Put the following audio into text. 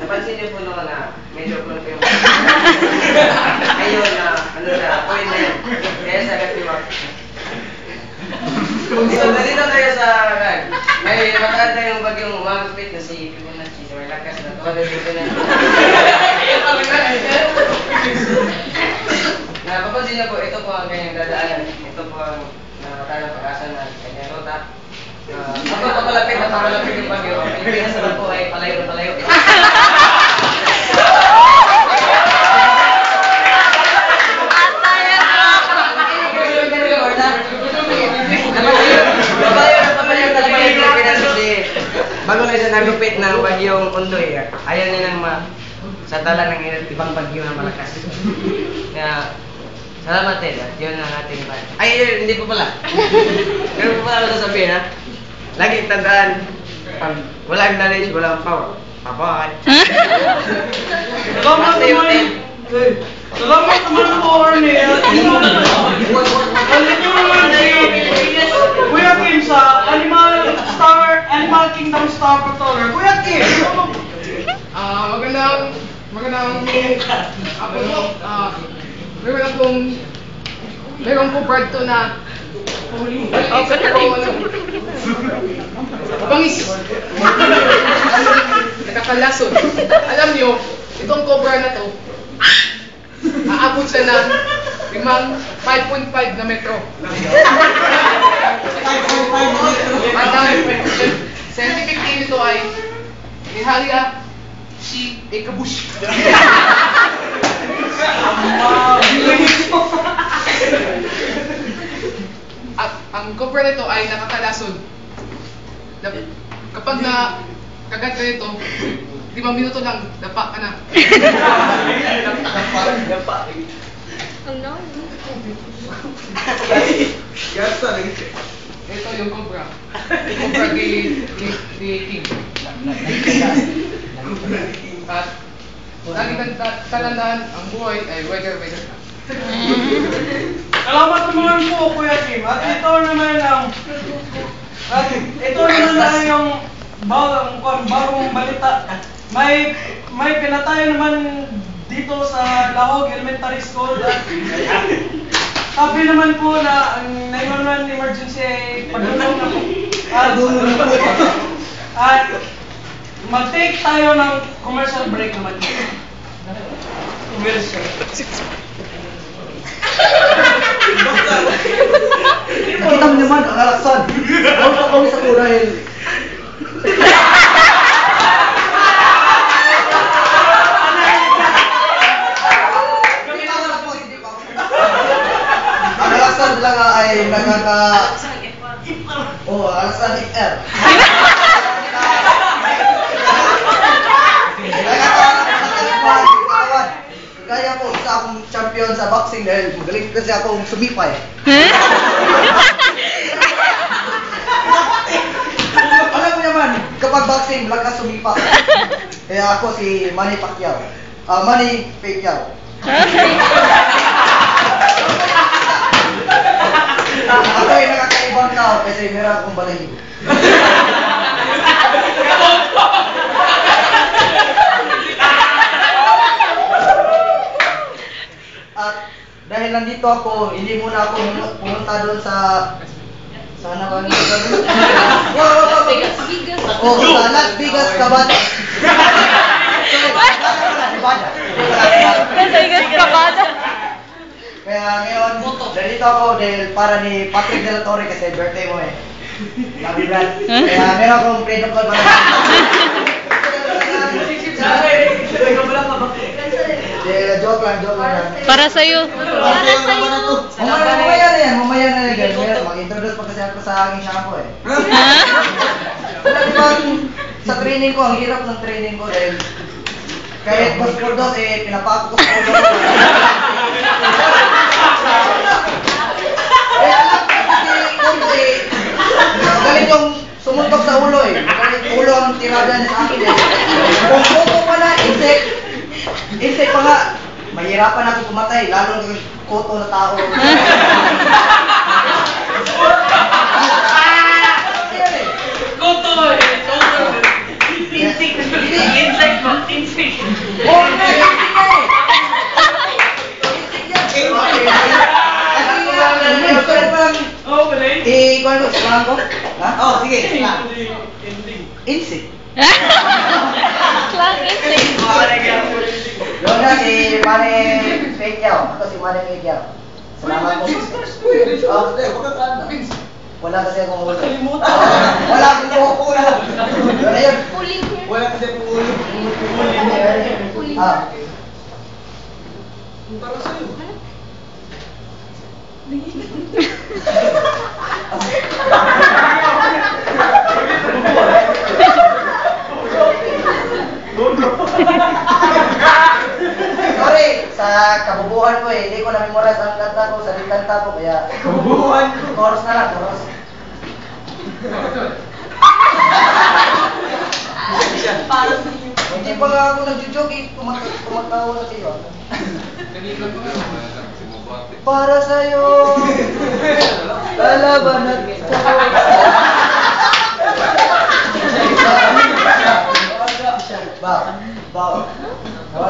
napansin niyo po naman na medyo po yung ayun na, ano siya, point na yun. Kaya sa katiwak. So, nandito tayo sa, may mataas na yung bagyong umagupit na si Fibonacci. May lakas na. Tuwa na dito na. Napapansin niyo po, ito po ang kanyang dadaanan. Ito po ang nakatala pag-asa na kanyang rota. Ako papalapit na papalapit yung bagyo. Ang Pilipinas naman po ay palayo na palayo. Bago na siya nagupit ng bagyong Undoy, ayaw nilang sa tala ng ibang bagyo na malakas. Kaya, salamat din. Yun ang ating ban. Ay, hindi pa pala. Ganun pa pala ako sasabihin, ha? Lagi tandaan, pag walang knowledge, walang power. Papawakal. Salamat naman. Salamat naman po, Arnie. Alam niyo naman Kuya Kim sa Animal Kingdom Star Patroller. Kuya Kim! Magandang ako po. Meron po bird to na mabangis. Nakakalason. Alam niyo, itong cobra na to, aabot siya ng 5.5 na metro. At ang scientific name nito ay Nihalia Ekabush. At ang cobra nito ay nakakalason. Kapag na kagat ka nito, 5 minuto lang, dapa ka na. Dapa. Ito yung cobra. Cobra kay King. At lagi tatandaan, ang buhay ay weather. Salamat naman po, Kuya Kim. At ito naman yung bagong balita. May pinatay naman dito sa Lahog Elementary School. Sabi naman po na ang 911 emergency ay pagdulong na po. At mag-take tayo ng commercial break naman. Commercial. Nakita mo naman ang alaksan. Huwag pa kami sa kurahil. Ang alaksan lang ay alaksan XR. Kaya po, isa akong champion sa boxing dahil magaling kasi akong sumipay. Alam mo naman, kapag boxing, lakas sumipa. Kaya ako si Manny Pacquiao. Manny Pacquiao. Ako ay nakakaibang tao kasi meron akong balahibo. At dahil nandito ako, hindi muna ako pumunta doon sa sana ba nito doon? Sa Las Vegas, Cavada. Kaya ngayon, nandito ako dahil para ni Patrick De La Torre kasi birthday mo eh. Sabi Brad. Kaya meron akong freedom call para joke lang. Para sa'yo. Mamaya na yan guys. Mag-introduce pa kasi ako sa aking shampoo eh. Sa training ko, ang hirap ng training ko dahil kahit Bospordos eh, pinapako ko sa ulo ko. Eh alam kasi galing yung sumuntok sa ulo eh. Galing ulo ang tirada niya sa akin eh. Kung koto pa na, insect pa nga, mahirapan ako pumatay, lalo ng koto na tao. Koto eh! Insect! Instinct. Oo nga, insik nga eh. Insik yan. Kasi gusto ko palang Oh, wala yun. ikuha ko, sikuhan ko. Ha? Oh, sige. Ending. Insik. Lang instinct. Doon na si Mane Pekyaw. Ako si Mane Pekyaw. Salamat po. Wala kasi akong ulo. Kalimutan. Wala akong ulo. Doon na yun. Puling. Wala kasi akong ulo. Puling. Ah. Para sa'yo. Sorry, sa kabubuhan ko eh, hindi ko na-memorize ang kanta ko, sa kanta ko, kaya... Kabubuhan ko. Chorus na lang, chorus. Hindi pa nga ako nag-joke eh, tumatawa na sa'yo. Para sa'yo, lalaban at ito. Ba, ba, ba, ba,